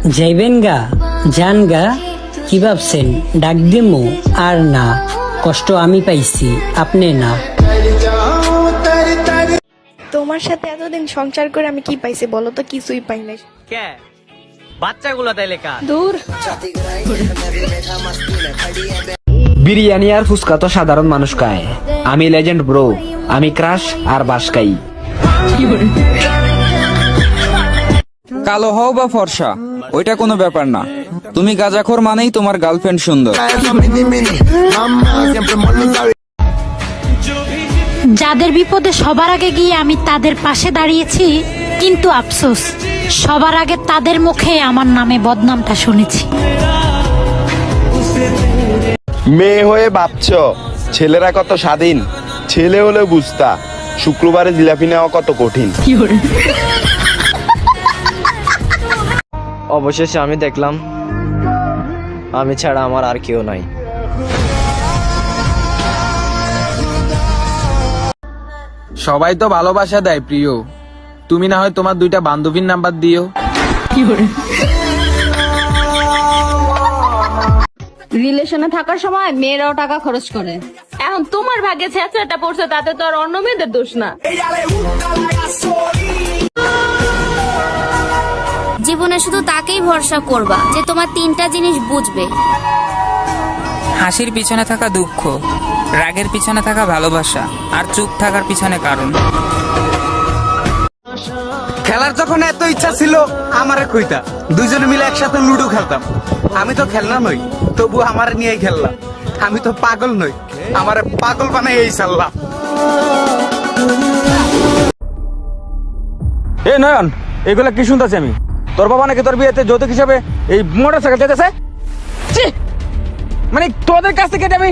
যাইবেন গা, যান গা, কি ভাবছেন ডাক দিমু? আর না, কষ্ট আমি পাইছি, আপনি না। তোমার সাথে এতদিন সংসার করে আমি কি পাইছি বলো তো? কিছুই পাই নাই। কে বাচ্চাগুলো তাইলে কার? দূর। বিরিয়ানি আর ফুচকা তো সাধারণ মানুষ খায়, আমি লেজেন্ড ব্রো, আমি ক্রাশ আর বাসকাই। কালো হও বা ফর্সা ওইটা কোনো ব্যাপার না, তুমি গাঁজাখোর মানেই তোমার গার্লফ্রেন্ড সুন্দর। যাদের বিপদে সবার আগে গিয়ে আমি তাদের পাশে দাঁড়িয়েছি, কিন্তু আফসোস সবার আগে তাদের মুখে আমার নামে বদনামটা শুনেছি। মেয়ে হয়ে ভাবছো ছেলেরা কত স্বাধীন, ছেলে হলে বুঝতা শুক্রবারে জিলাপি নেওয়া কত কঠিন। অবশেষে আমি দেখলাম আমি ছাড়া আমার আর কেউ নাই। সবাই তো ভালোবাসা দেয় প্রিয়, তুমি না হয় তোমার দুইটা বান্ধবীর নাম্বার দিও। রিলেশনে থাকার সময় মেয়েরাও টাকা খরচ করে। এখন তোমার ভাগ্যে ছেঁচড়াটা পড়ছে, তাতে তো আর অন্য মেয়েদের দোষ না। জীবনে শুধু তাকেই ভরসা করবা যে তোমার তিনটা জিনিস বুঝবে। হাসির পিছনে থাকা দুঃখ, রাগের পিছনে থাকা ভালোবাসা, আর চুপ থাকার পিছনে কারণ। খেলার যখন এত ইচ্ছা ছিল আমারে কইতা, দুইজনে মিলে একসাথে লুডো খেলতাম। আমি তো খেলনা নই, তবু আমারে নিয়ে খেললাম। আমি তো পাগল নই, আমারে পাগল বানাই এই সাল্লাম। এ নয়ন, এগুলা কি শুনতেছি আমি? তোর বাবা নাকি তোর বিয়েতে যৌতুক হিসাবে এই মোটর সাইকেল দিতেছে? মানে তোদের কাছ থেকে আমি।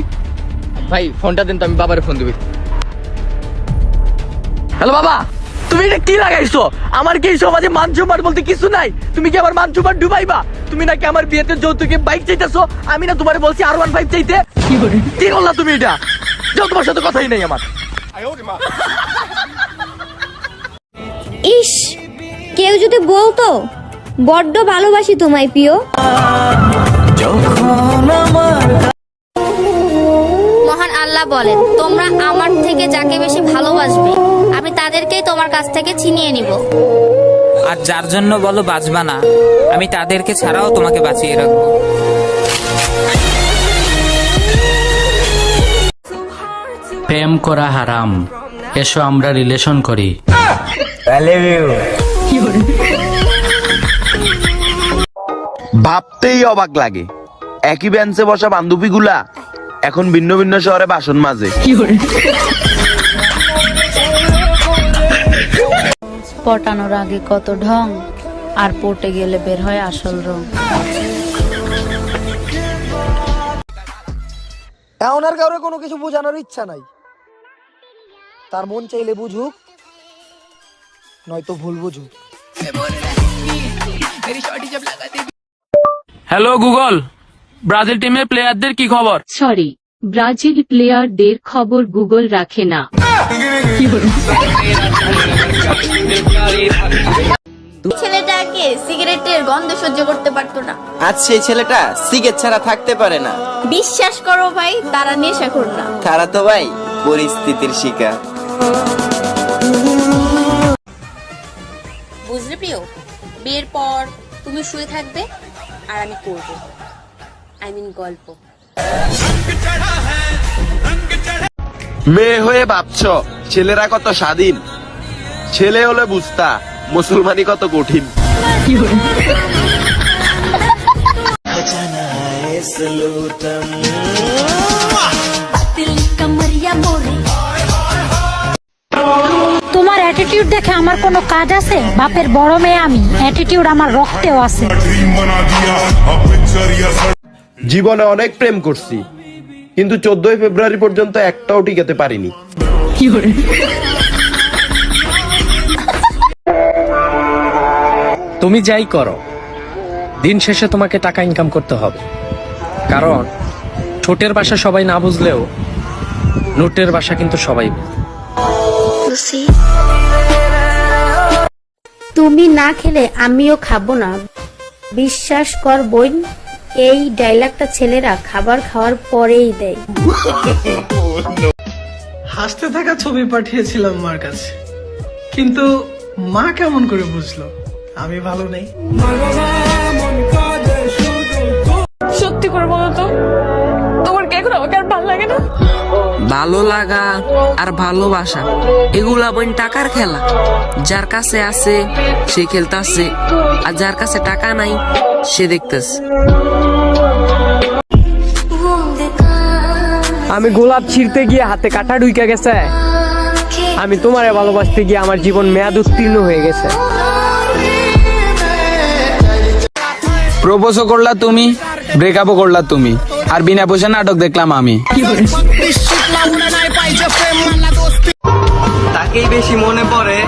ভাই ফোনটা দিন তো, আমি বাবারে ফোন দিবি। হ্যালো বাবা, তুমি এটা কি লাগাইছো? আমার কি এই সমাজে মান সম্মান বলতে কিছু নাই? তুমি কি আমার মান সম্মান ডুবাইবা? তুমি নাকি আমার বিয়েতে যৌতুকে বাইক চাইতেছো, আমি না তোমারে বলছি R15 চাইতে? কি করলা তুমি এটা? যাও, তোমার সাথে কথাই নাই আমার। ইস, কেউ যদি বলতো বড্ড ভালোবাসি তোমায় প্রিয়। মহান আল্লাহ বলেন, তোমরা আমার থেকে যাকে বেশি ভালোবাসবে আমি তাদেরকেই তোমার কাছ থেকে ছিনিয়ে নিব। আর যার জন্য বলো বাঁচবা না, আমি তাদেরকে ছাড়াও তোমাকে বাঁচিয়ে রাখবো। প্রেম করা হারাম, এসো আমরা রিলেশন করি। ভাবতেই অবাক লাগে, একই বেঞ্চে বসা বান্ধবীগুলা এখন ভিন্ন ভিন্ন শহরে বাসন মাজে। পটানোর আগে কত ঢং, আর পটে গেলে বের হয় আসল রং। এখন আর কাউরে কোনো কিছু বোঝানোর ইচ্ছা নাই, তার মন চাইলে বুঝুক, নয়তো ভুল বুঝুক। হ্যালো গুগল, ব্রাজিল টিমের প্লেয়ারদের কি খবর? সরি, ব্রাজিল প্লেয়ারদের খবর গুগল রাখে না। ছেলেটাকে সিগারেটের গন্ধ সহ্য করতে পারতো না, আজ সেই ছেলেটা সিগারেট ছাড়া থাকতে পারে না। বিশ্বাস করো ভাই, তারা নেশাখোর না, তারা তো ভাই পরিস্থিতির শিকার। বুঝলে প্রিয়? বিয়ের পর তুমি শুয়ে থাকবে আর আমি করব, গল্প। মেয়ে হয়ে ভাবছো ছেলেরা কত স্বাধীন, ছেলে হলে বুঝতা মুসলমানি কত কঠিন। তোমার অ্যাটিটিউড দেখে আমার কোনো কাজ আছে? বাপের বড় মেয়ে আমি, অ্যাটিটিউড আমার রক্তেও আছে। জীবনে অনেক প্রেম করছি, কিন্তু 14 ফেব্রুয়ারি পর্যন্ত একটাও টিকাতে পারিনি। তুমি যাই করো, দিন শেষে তোমাকে টাকা ইনকাম করতে হবে। কারণ ঠোঁটের ভাষা সবাই না বুঝলেও নোটের ভাষা কিন্তু সবাই বুঝে। তুমি না খেলে আমিও খাবো না। বিশ্বাস কর বোন, এই ডায়লগটা ছেলেরা খাবার খাওয়ার পরেই দেয়। হাসতে থাকা ছবি পাঠিয়েছিলাম মার কাছে, কিন্তু মা কেমন করে বুঝলো আমি ভালো নেই? সত্যি করে বলো তো, তোমার কি এখন আমাকে আর ভালো লাগে না? ভালো লাগা আর ভালোবাসা এগুলা বোন টাকার খেলা। যার কাছে আছে সে খেলতেছে, আর যার কাছে টাকা নাই সে দেখতেছে। আমি গোলাপ ছিঁড়তে গিয়ে হাতে কাটা ঢুকে গেছে, আমি তোমারে ভালোবাসতে গিয়ে আমার জীবন মেয়াদ উত্তীর্ণ হয়ে গেছে। প্রপোজও করলা তুমি, ব্রেকআপও করলা তুমি, আর বিনা পয়সা নাটক দেখলাম আমি। তাকেই বেশি মনে পড়ে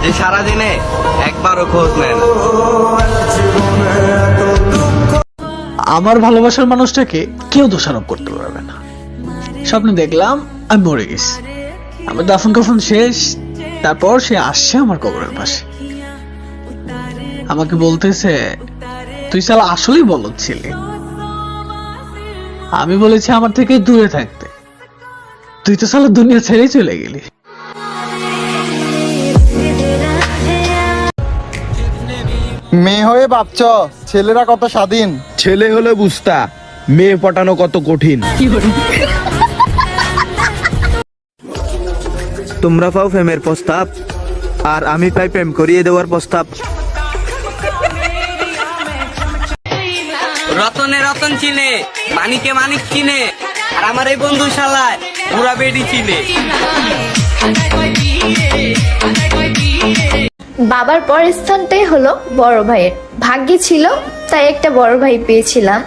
যে সারাদিনে একবারও খোঁজ নেন। আমার ভালোবাসার মানুষটাকে কেউ দোষারোপ করতে পারবে না। স্বপ্নে দেখলাম আমি মরে গেছি, আমার দাফন কাফন শেষ, তারপর সে আসছে আমার কবরের পাশে, আমাকে বলতেছে তুই শালা আসলেই বলদ ছিলি। আমি বলেছি আমার থেকে দূরে থাকতে, তুই তো শালা দুনিয়া ছেড়েই চলে গেলি। মেয়ে হয়ে ভাবছ ছেলেরা কত স্বাধীন, ছেলে হলে বুঝতা মেয়ে পটানো কত কঠিন। তোমরা পাও প্রেমের প্রস্তাব, আর আমি পাই প্রেম করিয়ে দেওয়ার প্রস্তাব। রতনে রতন চিনে, মানিকে মানিক চিনে, আর আমার এই বন্ধু শালায় পুরা বেডি চিনে। বাবার পরের স্থানটাই হলো বড় ভাইয়ের। ভাগ্যে ছিল তাই একটা বড় ভাই পেয়েছিলাম,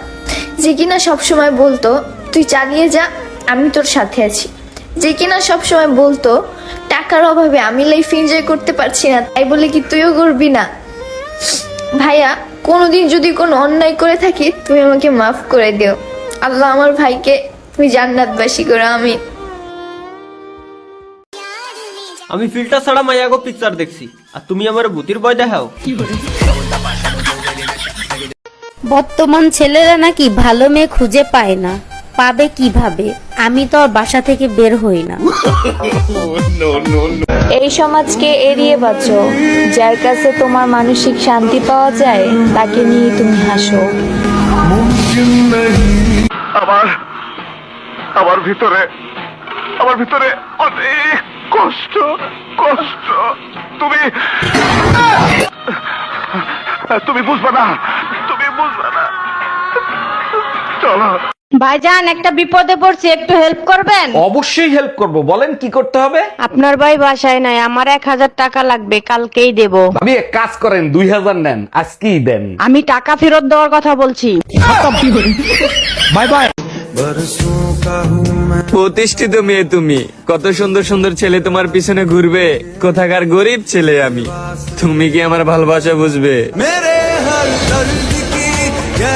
যে কিনা সবসময় বলতো তুই চালিয়ে যা, আমি তোর সাথে আছি। যে কিনা সবসময় বলতো টাকার অভাবে আমি লাইফ এনজয় করতে পারছি না, তাই বলে কি তুইও করবি না? ভাইয়া, কোনোদিন যদি কোনো অন্যায় করে থাকি তুমি আমাকে মাফ করে দিও। আল্লাহ আমার ভাইকে তুমি জান্নাতবাসী করো, আমি আমি ফিল্টার ছাড়া মাইয়াগো পিকচার দেখছি, আর তুমি আমার ভূতির ভয় দেখাও। বর্তমান ছেলেরা নাকি ভালো মেয়ে খুঁজে পায় না, পাবে কিভাবে? আমি তো আর বাসা থেকে বের হই না। এই সমাজকে এড়িয়ে বাঁচো, যার কাছে তোমার মানসিক শান্তি পাওয়া যায় তাকে নিয়ে তুমি হাসো। আমার ভিতরে অনেক কষ্ট কষ্ট, তুমি বুঝবে না, চলো। ভাইজান, একটা বিপদে পড়ছি, একটু হেল্প করবেন? অবশ্যই হেল্প করব, বলেন কি করতে হবে? আপনার ভাই বাসায় নাই, আমার 1000 টাকা লাগবে, কালকেই দেব। আমি এক কাজ করেন, 2000 নেন, আজকেই দেন। আমি টাকা ফেরত দেওয়ার কথা বলছি। Bye bye. প্রতিষ্ঠিত মেয়ে তুমি, কত সুন্দর সুন্দর ছেলে তোমার পিছনে ঘুরবে, কোথাকার গরিব ছেলে আমি। তুমি কি আমার ভালোবাসা বুঝবে?